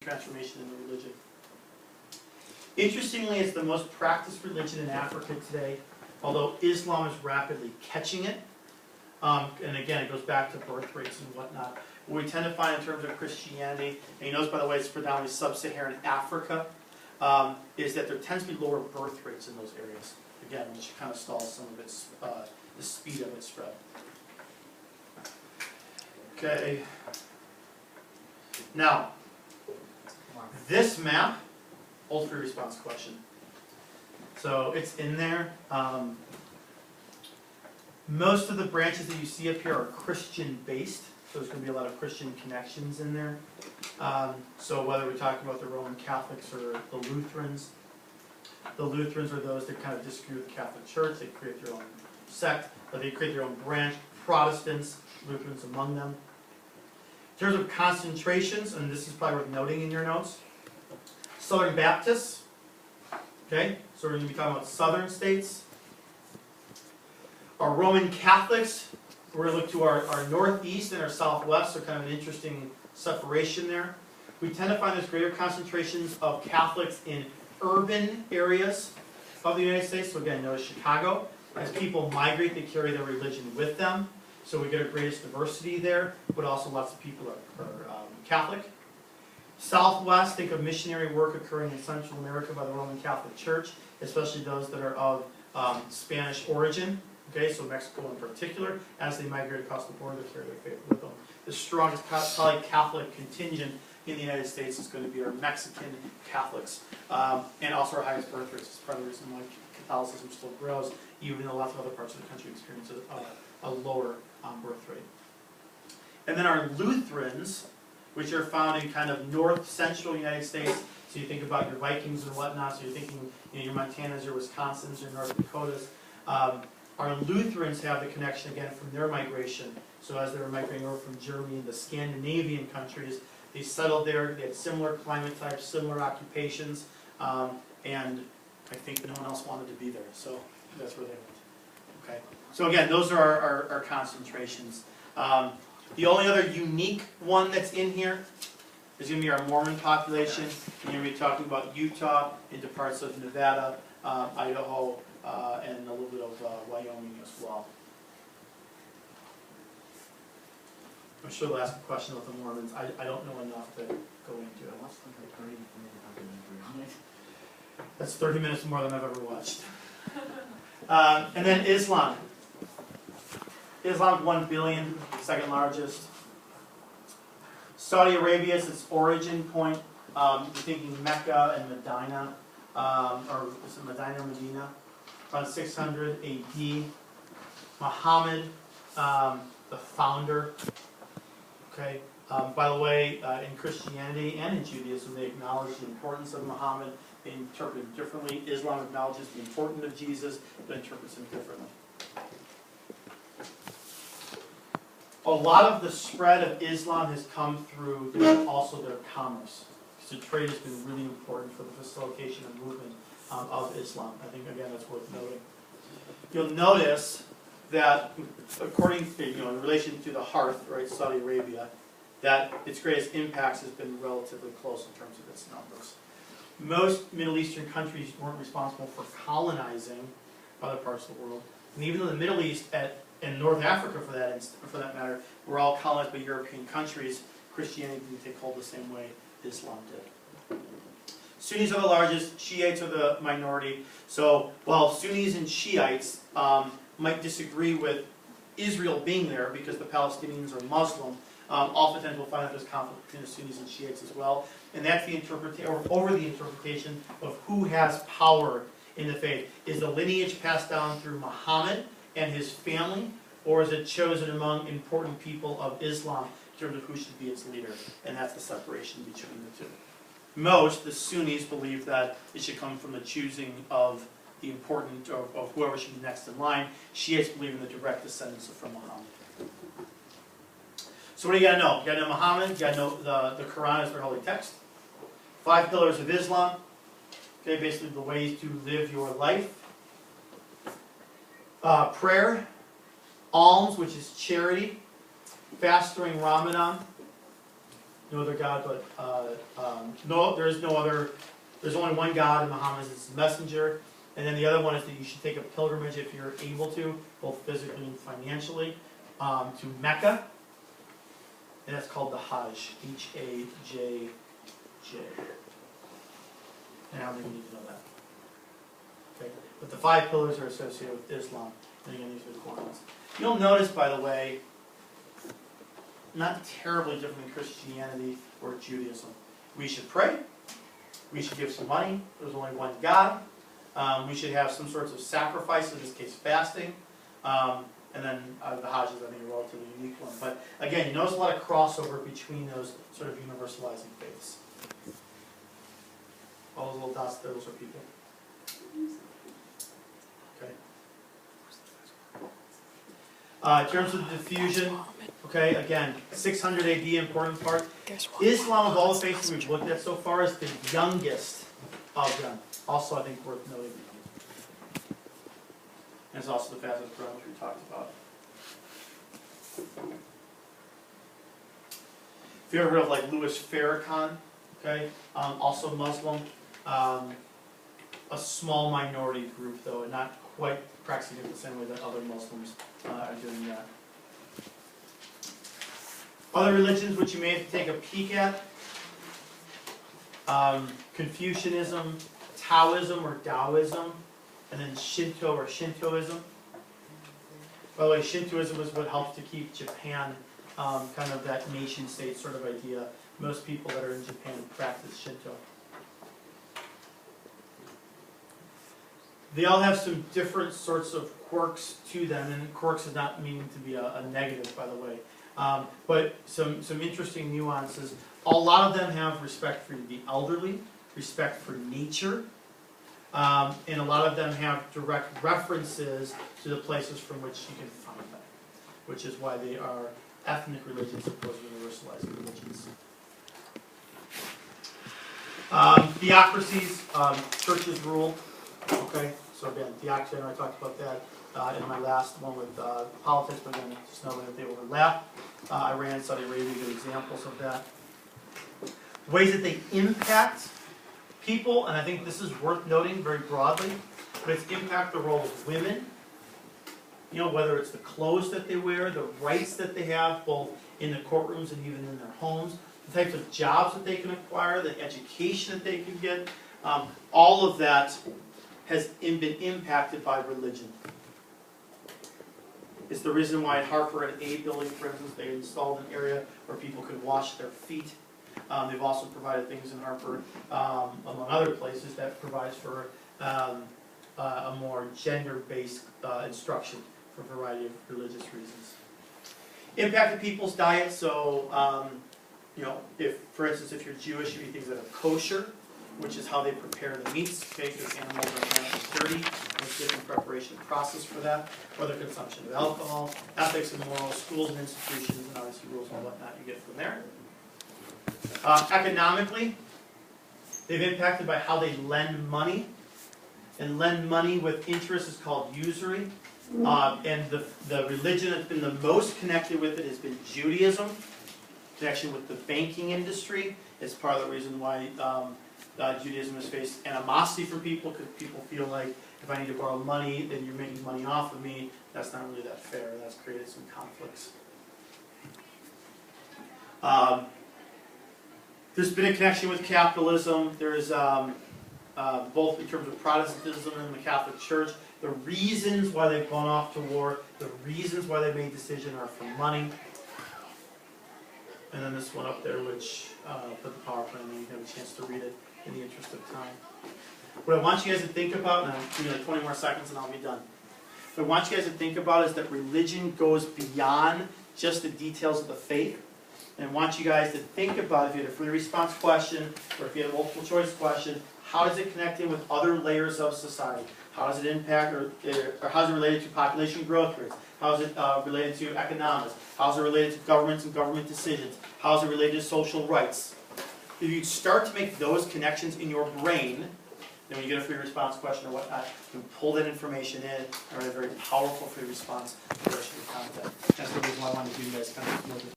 transformation in the religion. Interestingly, it's the most practiced religion in Africa today, although Islam is rapidly catching it. And again, it goes back to birth rates and whatnot. What we tend to find in terms of Christianity, and you notice, by the way, it's predominantly sub-Saharan Africa, is that there tends to be lower birth rates in those areas. Again, which kind of stalls some of its, the speed of its spread. Okay. Now, this map, old free response question. So it's in there. Most of the branches that you see up here are Christian-based, so there's going to be a lot of Christian connections in there. So whether we're talking about the Roman Catholics or the Lutherans are those that kind of disagree with the Catholic Church. They create their own sect, but they create their own branch. Protestants, Lutherans among them. In terms of concentrations, and this is probably worth noting in your notes, Southern Baptists, okay, so we're going to be talking about southern states. Our Roman Catholics, we're going to look to our northeast and our southwest, so kind of an interesting separation there. We tend to find there's greater concentrations of Catholics in urban areas of the United States. So again, notice Chicago. As people migrate, they carry their religion with them. So we get our greatest diversity there, but also lots of people are Catholic. Southwest, think of missionary work occurring in Central America by the Roman Catholic Church, especially those that are of Spanish origin. Okay, so Mexico in particular, as they migrate across the border, they carry their faith with them. The strongest probably Catholic contingent in the United States is going to be our Mexican Catholics, and also our highest birth rates. It's part of the reason why Catholicism still grows, even though lots of other parts of the country experience a lower birth rate. And then our Lutherans, which are found in kind of north-central United States. So you think about your Vikings and whatnot, so you're thinking your Montanas, your Wisconsins, your North Dakotas. Our Lutherans have the connection again from their migration. So as they were migrating over from Germany and the Scandinavian countries, they settled there. They had similar climate types, similar occupations, and I think no one else wanted to be there. So that's where they went. Okay. So again, those are our concentrations. The only other unique one that's in here is going to be our Mormon population. And you're going to be talking about Utah into parts of Nevada, Idaho, and a little bit of Wyoming as well. I'm sure they'll ask a question about the Mormons. I don't know enough to go into it. That's 30 minutes more than I've ever watched. And then Islam. Islam, 1 billion, second largest. Saudi Arabia is its origin point. You're thinking Mecca and Medina, or is it Medina or Medina? Around 600 AD. Muhammad, the founder. Okay. By the way, in Christianity and in Judaism, they acknowledge the importance of Muhammad. They interpret him differently. Islam acknowledges the importance of Jesus, but interprets him differently. A lot of the spread of Islam has come through also their commerce. So trade has been really important for the facilitation and movement of Islam. I think, again, that's worth noting. You'll notice that, according to, in relation to the Hearth, right, Saudi Arabia, that its greatest impacts has been relatively close in terms of its numbers. Most Middle Eastern countries weren't responsible for colonizing other parts of the world. And even though the Middle East and North Africa, for that matter, were all colonized by European countries, Christianity didn't take hold the same way Islam did. Sunnis are the largest, Shiites are the minority. So while Sunnis and Shiites might disagree with Israel being there because the Palestinians are Muslim, oftentimes we'll find that there's conflict between the Sunnis and Shiites as well. And that's the over the interpretation of who has power in the faith. Is the lineage passed down through Muhammad and his family, or is it chosen among important people of Islam in terms of who should be its leader? And that's the separation between the two. Most, the Sunnis, believe that it should come from the choosing of the important, of whoever should be next in line. Shiites believe in the direct descendants from Muhammad. So what do you got to know? You got to know Muhammad, you got to know the Quran as their holy text. 5 pillars of Islam. Okay, basically the ways to live your life. Prayer, alms, which is charity, fast during Ramadan, no other God, but no, there is no other. There's only one God, and Muhammad is his messenger. And then the other one is that you should take a pilgrimage if you're able to, both physically and financially, to Mecca. And that's called the Hajj, H-A-J-J. And I don't think you need to know that. Okay. But the 5 pillars are associated with Islam. And again, these are the core ones. You'll notice, by the way, not terribly different than Christianity or Judaism. We should pray. We should give some money. There's only one God. We should have some sorts of sacrifice, in this case fasting. And then the Hajj is, I think, a relatively unique one. But again, you notice a lot of crossover between those sort of universalizing faiths. All those little dots there, those are people. Okay. In terms of diffusion, okay, again, 600 AD, important part. Islam, of all the faiths we've looked at so far, is the youngest of them. Also, I think worth noting. And it's also the fastest growing, which we talked about. If you ever heard of like Louis Farrakhan, okay, also Muslim, a small minority group though, and not quite practicing it the same way that other Muslims are doing that. Other religions which you may have to take a peek at, Confucianism, Taoism or Taoism, and then Shinto or Shintoism. By the way, Shintoism is what helps to keep Japan kind of that nation-state sort of idea. Most people that are in Japan practice Shinto. They all have some different sorts of quirks to them, and quirks is not meaning to be a negative, by the way. But some interesting nuances. A lot of them have respect for the elderly, respect for nature, and a lot of them have direct references to the places from which you can find them, which is why they are ethnic religions opposed to universalizing religions. Theocracies, churches rule. Okay, so again, theocracy, I talked about that in my last one with politics, but again, just know that they overlap. Iran and Saudi Arabia are good examples of that. Ways that they impact people, and I think this is worth noting very broadly, but it's impact the role of women. You know, whether it's the clothes that they wear, the rights that they have, both in the courtrooms and even in their homes, the types of jobs that they can acquire, the education that they can get, all of that has been impacted by religion. It's the reason why at Harper and A building, for instance, they installed an area where people could wash their feet. They've also provided things in Harper, among other places, that provides for a more gender-based instruction for a variety of religious reasons. Impacted people's diet, so you know, if, for instance, if you're Jewish, you eat things that are kosher, which is how they prepare the meats, okay, because animals are inherently dirty. There's different preparation process for that, or the consumption of alcohol, ethics and morals, schools and institutions, and obviously rules and whatnot you get from there. Economically, they've impacted by how they lend money, and lend money with interest is called usury. And the religion that's been the most connected with it has been Judaism. Connection with the banking industry is part of the reason why Judaism has faced animosity from people, because people feel like if I need to borrow money, then you're making money off of me. That's not really that fair. That's created some conflicts. There's been a connection with capitalism. There's both in terms of Protestantism and the Catholic Church. The reasons why they've gone off to war, the reasons why they made decisions are for money. And then this one up there, which put the PowerPoint, and you have a chance to read it in the interest of time. What I want you guys to think about, and I'll give you like 20 more seconds and I'll be done. What I want you guys to think about is that religion goes beyond just the details of the faith. And I want you guys to think about, if you had a free response question, or if you had a multiple choice question, how does it connect in with other layers of society? How does it impact, or how is it related to population growth rates? How is it related to economics? How is it related to governments and government decisions? How is it related to social rights? If you start to make those connections in your brain, then when you get a free response question or whatnot, you pull that information in and write a very powerful free response for the rest of your content. That's the reason why I wanted to give you guys kind of